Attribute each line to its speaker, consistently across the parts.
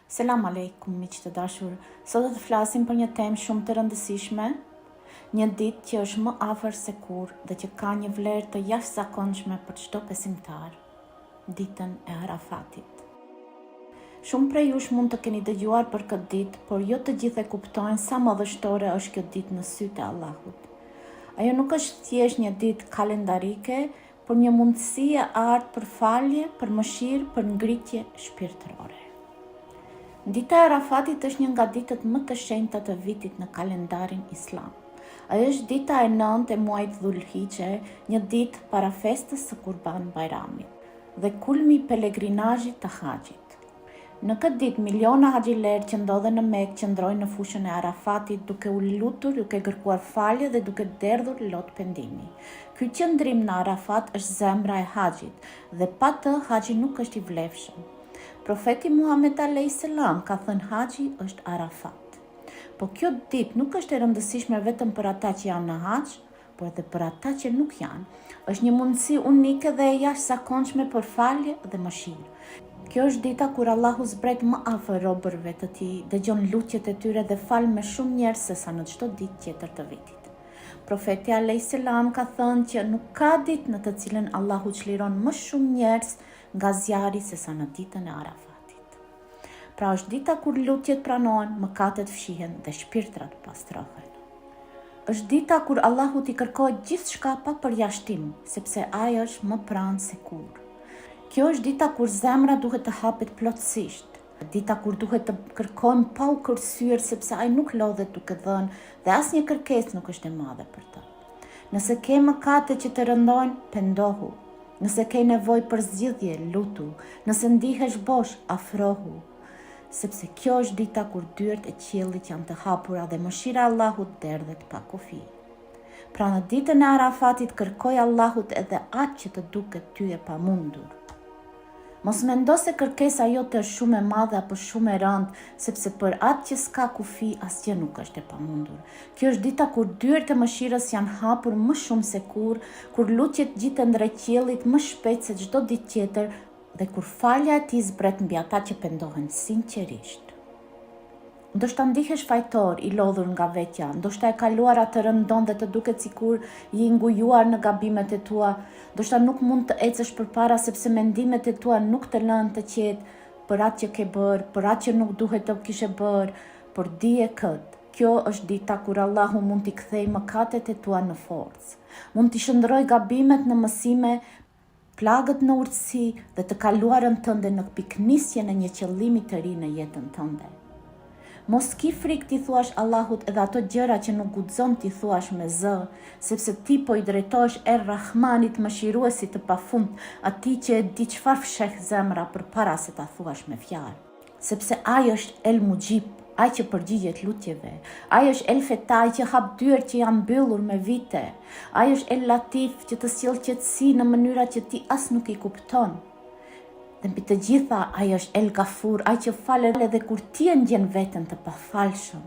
Speaker 1: Selam aleikum, miq të dashur. Sot do të flasim për një temë shumë të rëndësishme, një ditë që është më afër se kurrë dhe që ka një vlerë të jashtëzakonshme për çdo besimtar, ditën e Arafatit. Shumë prej jush mund të keni dëgjuar për këtë ditë, por jo të gjithë e kuptojnë sa madhështore është kjo ditë në sytë e Allahut. Ajo nuk është thjesht një ditë kalendarike, por një mundësi e artë për falje, për mëshirë, për ngritje shpirtërore. Dita e Arafatit është një nga ditët më të shenjta të vitit në kalendarin islam. Ajo është dita e 9 e muajit Dhulhigje, një ditë para festës së Kurban Bajramit dhe kulmi i pelegrinazhit të haxhit. Në këtë ditë miliona haxhilerë që ndodhen në Mekë qëndrojnë në fushën e Arafatit duke u lutur, duke kërkuar falje dhe duke derdhur lot pendimi. Ky qëndrim në Arafat është zemra e haxhit dhe pa të haxhi nuk është i vlefshëm. Profeti Muhammed a.s. ka thënë haxhi është Arafat. Po kjo ditë nuk është e rëndësishme vetëm për ata që janë në haxh, por edhe për ata që nuk janë. Është një mundësi unike dhe e jashtëzakonshme për falje dhe mëshirë. Kjo është dita kur Allahu zbret më afër robërve të tij, dëgjon lutjet e tyre dhe fal me shumë njerëz sesa në çdo ditë tjetër të vitit. Profeti a.s. ka thënë që nuk ka ditë në të cilën Allahu çliron më shumë njerëz nga zjarri sesa në ditën e Arafatit. Pra është dita kur lutjet pranohen, mëkatet fshihen dhe shpirtrat pastrohen. Është dita kur Allahu t'i kërkohet gjithçka pa përjashtim, sepse ai është më pranë se kurrë. Kjo është dita kur zemra duhet të hapet plotësisht, dita kur duhet të kërkojmë pa u kërcyer sepse ai nuk lodhet duke dhënë dhe asnjë kërkesë nuk është e madhe për të. Nëse ke mëkate që të rëndojnë, pendohu. Nëse ke nevojë për zgjidhje, lutu. Nëse ndihesh bosh, afrohu. Sepse kjo është dita kur dyert e qiellit janë të hapura dhe mëshira e Allahut derdhet pa kufi. Pra në ditën e Arafatit kërkoj Allahut edhe atë që të duket ty e pamundur. Mos mendo se kërkesa jote është shumë e madhe apo shumë e rëndë, sepse për atë që s'ka kufi asgjë nuk është e pamundur. Kjo është dita kur dyert e mëshirës janë hapur më shumë se kurrë, kur lutjet gjiten drejt qiellit më shpejt se çdo ditë tjetër dhe kur falja e tij zbret mbi ata që pendohen sinqerisht. Ndoshta ndihesh fajtor, i lodhur nga vetja, ndoshta e kaluara të rëndon dhe të duket sikur je ngujuar në gabimet e tua, ndoshta nuk mund të ecësh përpara sepse mendimet e tua nuk të lënë të qetë për atë që ke bërë, për atë që nuk duhet të kishe bërë, por dije këtë. Kjo është dita kur Allahu mund t'i kthejë mëkatet e tua në forcë, mund t'i shndrojë gabimet në mësime, plagët në urtësi dhe të kaluarën tënde në piknisje në një qëllimi të ri në jetën tënde. Mos ki frikë t'i thuash Allahut edhe ato gjëra që nuk guxon t'i thuash me zë, sepse ti po i drejtohesh Rahmanit mëshiruesit të pafund, atij që e di çfarë fsheh zemra përpara se ta thuash me fjalë. Sepse ai është El Mujib, ai që përgjigjet lutjeve, ai është El Fetaj që hap dyert që janë mbyllur me vite, ai është El Latif që të sjell qetësi në mënyra që ti as nuk i kupton. Dhe mbi të gjitha, ai është El Gafur, ai që fal edhe kur ti e ndjen veten të pafalshëm.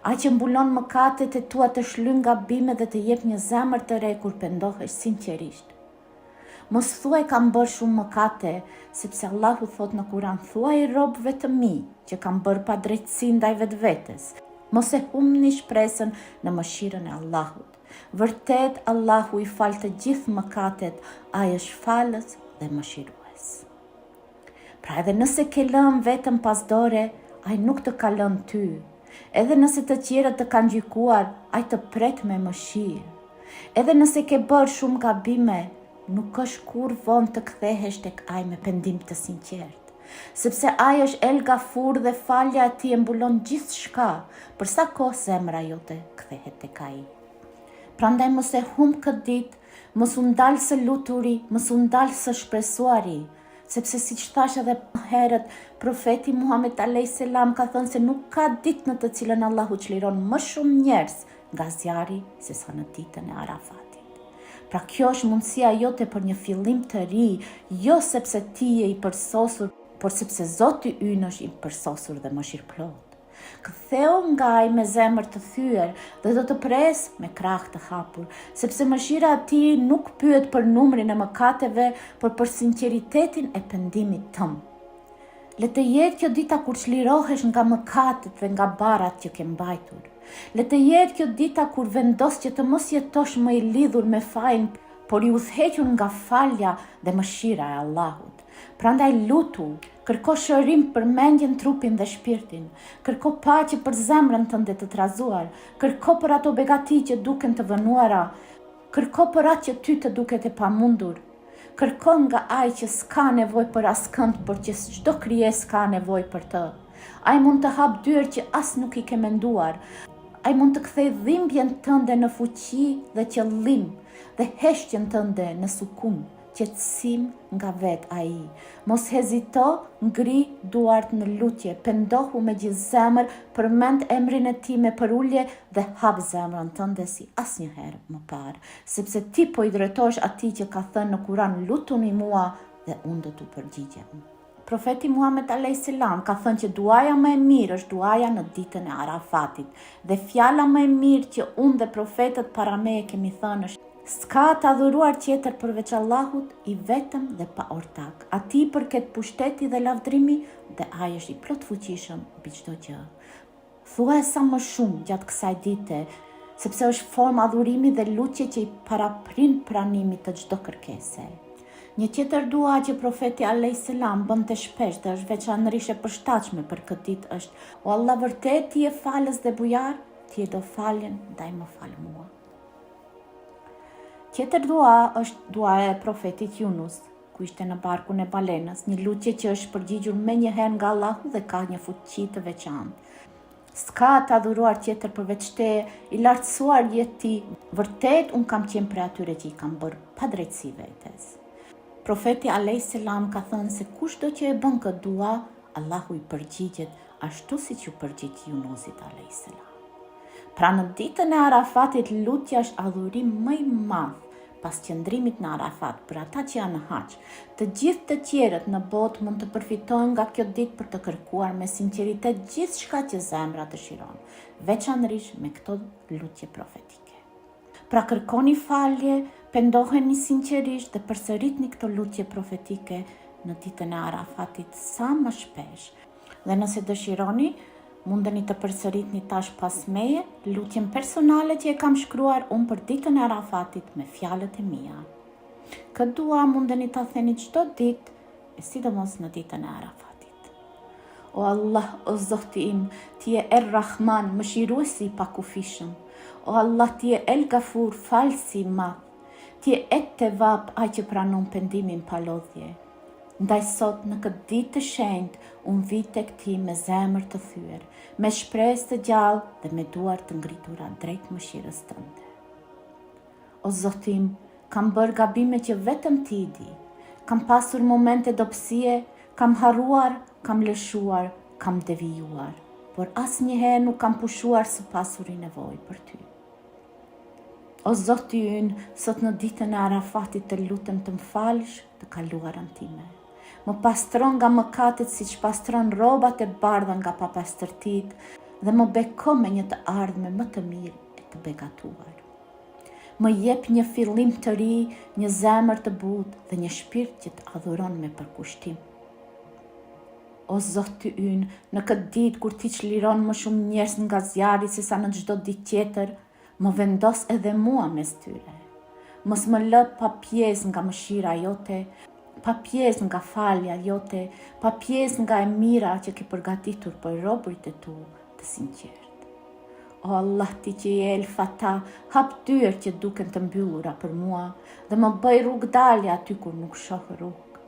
Speaker 1: Ai që mbulon mëkatet e tua, të shlyn gabimet dhe të jep një zemër të re kur pendohesh sinqerisht. Mos thuaj kam bërë shumë mëkate, sepse Allahu thot në Kur'an, thuaj robëve të mi që kam bërë pa drejtësi ndaj vetvetes. Mos e humni shpresën në mëshirën e Allahut. Vërtet Allahu i fal të gjithë mëkatet, ai është falës dhe mëshirues. Pra edhe nëse ke lënë vetëm pas dore, ai nuk të ka lënë ty. Edhe nëse të tjerët të kanë gjykuar, ai të pret me mëshirë. Edhe nëse ke bërë shumë gabime, nuk është kur vonë të kthehesh tek ai me pendim të sinqert. Sepse ai është El Gafur dhe falja e tij e mbulon gjithçka, për sa kohë zemra jote kthehet tek ai. Prandaj mos e humb këtë ditë, mos u ndal së luturi, mos u ndal së shpresuari. Sepse siç thash edhe herët, profeti Muhammed a.s. ka thënë se nuk ka ditë në të cilën Allahu çliron më shumë njerëz nga zjarri sesa në ditën e Arafatit. Pra kjo është mundësia jote për një fillim të ri, jo sepse ti je i përsosur, por sepse Zoti ynë është i përsosur dhe mëshirëplot. Ktheu nga ai me zemër të thyer dhe do të pres me krah të hapur, sepse mëshira e tij nuk pyet për numrin e mëkateve, por për sinqeritetin e pendimit tëm. Le të jetë kjo dita kur çlirohesh nga mëkatet dhe nga barrat që ke mbajtur. Le të jetë kjo dita kur vendos që të mos jetosh më i lidhur me fajin, por i udhëhequr nga falja dhe mëshira e Allahut. Prandaj lutu, kërko shërim për mendjen, trupin dhe shpirtin, kërko paqe për zemrën tënde të trazuar, kërko për ato begati që duken të vënuara, kërko për atë që ty të duket e pamundur. Kërko nga ai që s'ka nevojë për askënd, por që çdo krijesë ka nevojë për të. Ai mund të hap dyert që as nuk i ke menduar. Ai mund të kthej dhimbjen tënde në fuqi dhe qëllim, dhe heshtjen tënde në sukun, qetësim nga vet ai. Mos hezito, ngri duart në lutje, pendohu me gjithë zemër, përmend emrin e tij me përulje dhe hap zemrën tënde si asnjëherë më parë, sepse ti po i drejtohesh atij që ka thënë në Kur'an, lutuni mua dhe unë do t'u përgjigjem. Profeti Muhammed a.s. ka thënë që duaja më e mirë është duaja në ditën e Arafatit, dhe fjala më e mirë që unë dhe profetët para meje kemi thënë është: s'ka të adhuruar tjetër përveç Allahut, i vetëm dhe pa ortak. Atij përket pushteti dhe lavdrimi dhe ai është i plot fuqishëm mbi çdo gjë. Thuaj sa më shumë gjatë kësaj dite, sepse është formë adhurimi dhe lutje që i paraprin pranimit të çdo kërkese. Një tjetër dua që profeti a.s. bënte shpesh dhe është veçanërisht e përshtatshme për këtë ditë është: o Allah, vërtet ti je falës dhe bujar, ti je do faljen, ndaj më fal mua. Tjetër dua është duaja e profetit Yunus, ku ishte në barkun e balenës, një lutje që është përgjigjur me njëherë nga Allahu dhe ka një fuqi të veçantë. S'ka të adhuruar tjetër përveç teje, i lartësuar jetë ti, vërtet unë kam qenë prej atyre që i kam bërë padrejtësi vetes. Profeti a.s. ka thënë se kushdo që e bën këtë dua, Allahu i përgjigjet ashtu siç u përgjigj Yunusit a.s. Pra në ditën e Arafatit lutja është adhurim më i madh pas qëndrimit në Arafat për ata që janë në hax. Të gjithë të tjerët në botë mund të përfitojnë nga kjo ditë për të kërkuar me sinqeritet gjithçka që zemra dëshiron, veçanërisht me këto lutje profetike. Pra kërkoni falje, pendoheni sinqerisht dhe përsëritni këto lutje profetike në ditën e Arafatit sa më shpesh. Dhe nëse dëshironi, mundeni të përsëritni tash pas meje lutjen personale që e kam shkruar unë për ditën e Arafatit me fjalët e mia. Këtë dua mundeni ta theni çdo ditë, e sidomos në ditën e Arafatit. O Allah, o Zoti im, ti je Er-Rahman, mëshiruesi i pakufishëm. O Allah, ti je El Gafur, falësi i madh. Ti je Et-Tevab, ai që pranon pendimin pa lodhje. Ndaj sot në këtë ditë të shenjtë, unë vi tek ti me zemër të thyer, me shpresë të gjallë dhe me duar të ngritura drejt mëshirës tënde. O Zotim, kam bërë gabime që vetëm ti di, kam pasur momente dobësie, kam harruar, kam lëshuar, kam devijuar, por asnjëherë nuk kam pushuar së pasuri nevojë për ty. O Zoti ynë, sot në ditën e Arafatit të lutem të më falësh të kaluarën time. Më pastron nga mëkatet siç pastron rrobat e bardha nga papastërtit dhe më beko me një të ardhme më të mirë e të begatuar. Më jep një fillim të ri, një zemër të butë dhe një shpirt që të adhuron me përkushtim. O Zoti ynë, në këtë ditë kur ti çliron më shumë njerëz nga zjarri sesa në çdo ditë tjetër, më vendos edhe mua mes tyre. Mos më lë pa pjesë nga mëshira jote, pa pjesë nga falja jote, pa pjesë nga e mira që ke përgatitur për robërit e tu të sinqert. O Allah, ti që je El Fata, hap dyert që duken të mbyllura për mua dhe më bëj rrugdalje aty kur nuk shoh rrugë.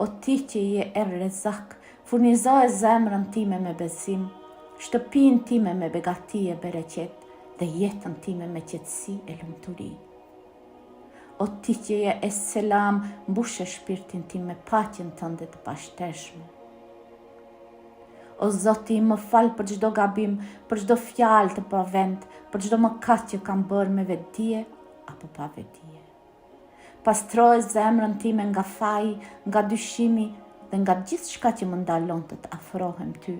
Speaker 1: O ti që je Er Rezak, furnizoje zemrën time me besim, shtëpinë time me begati e bereqet dhe jetën time me qetësi e lumturi. O ti që je Es-Selam, mbushe shpirtin tim me paqen tënde të pashtershme. O Zoti, më fal për çdo gabim, për çdo fjalë të pavend, për çdo mëkat që kam bërë me vetdije apo pa vetdije. Pastroje zemrën time nga faji, nga dyshimi dhe nga gjithçka që më ndalon të të afrohem ty.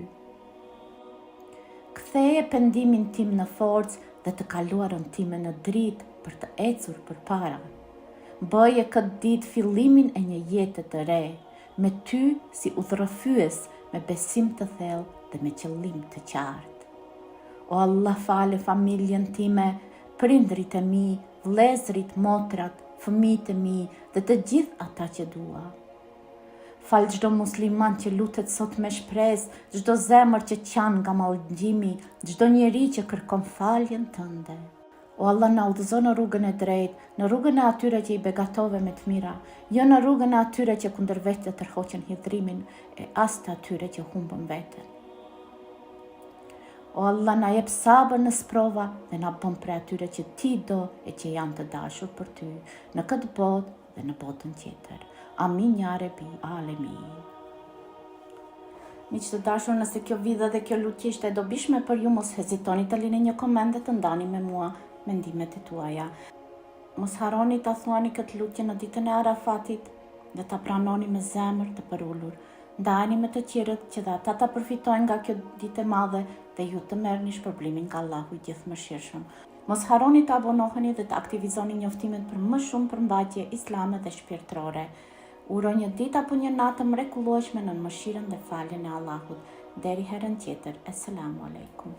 Speaker 1: Ktheje pendimin tim në forcë dhe të kaluarën time në dritë për të ecur përpara. Bëje këtë ditë fillimin e një jete të re, me ty si udhërëfyes me besim të thellë dhe me qëllim të qartë. O Allah, fale familjen time, prindrit e mi, vëllezërit, motrat, fëmijët e mi dhe të gjithë ata që dua. Fal çdo musliman që lutet sot me shpresë, çdo zemër që qan nga mallëngjimi, çdo njeri që kërkon faljen tënde. O Allah, na udhëzo në rrugën e drejtë, në rrugën e atyre që i begatove me të mira, jo në rrugën e atyre që kundër vetë tërhoqën hidhrimin e as të atyre që humbën veten. O Allah, na jep sabër në sprova dhe na bën prej atyre që ti do e që janë të dashur për ty, në këtë botë dhe në botën tjetër. Amin ya Rabbi Alemin. Miq të dashur, nëse kjo video dhe kjo lutje ishte e dobishme për ju, mos hezitoni të lini një koment dhe të ndani me mua mendimet e tuaja. Mos harroni ta thuani këtë lutje në ditën e Arafatit dhe ta pranoni me zemër të përullur. Ndajeni me të tjerët që dhe ata ta përfitojnë nga kjo ditë e madhe dhe ju të merrni shpërblimin nga Allahu i Gjithëmëshirshëm. Mos harroni të abonoheni dhe të aktivizoni njoftimet për më shumë përmbajtje islame dhe shpirtërore. Uroj një ditë apo një natë mrekullueshme në mëshirën dhe faljen e Allahut. Deri herën tjetër. Esselamu alaikum.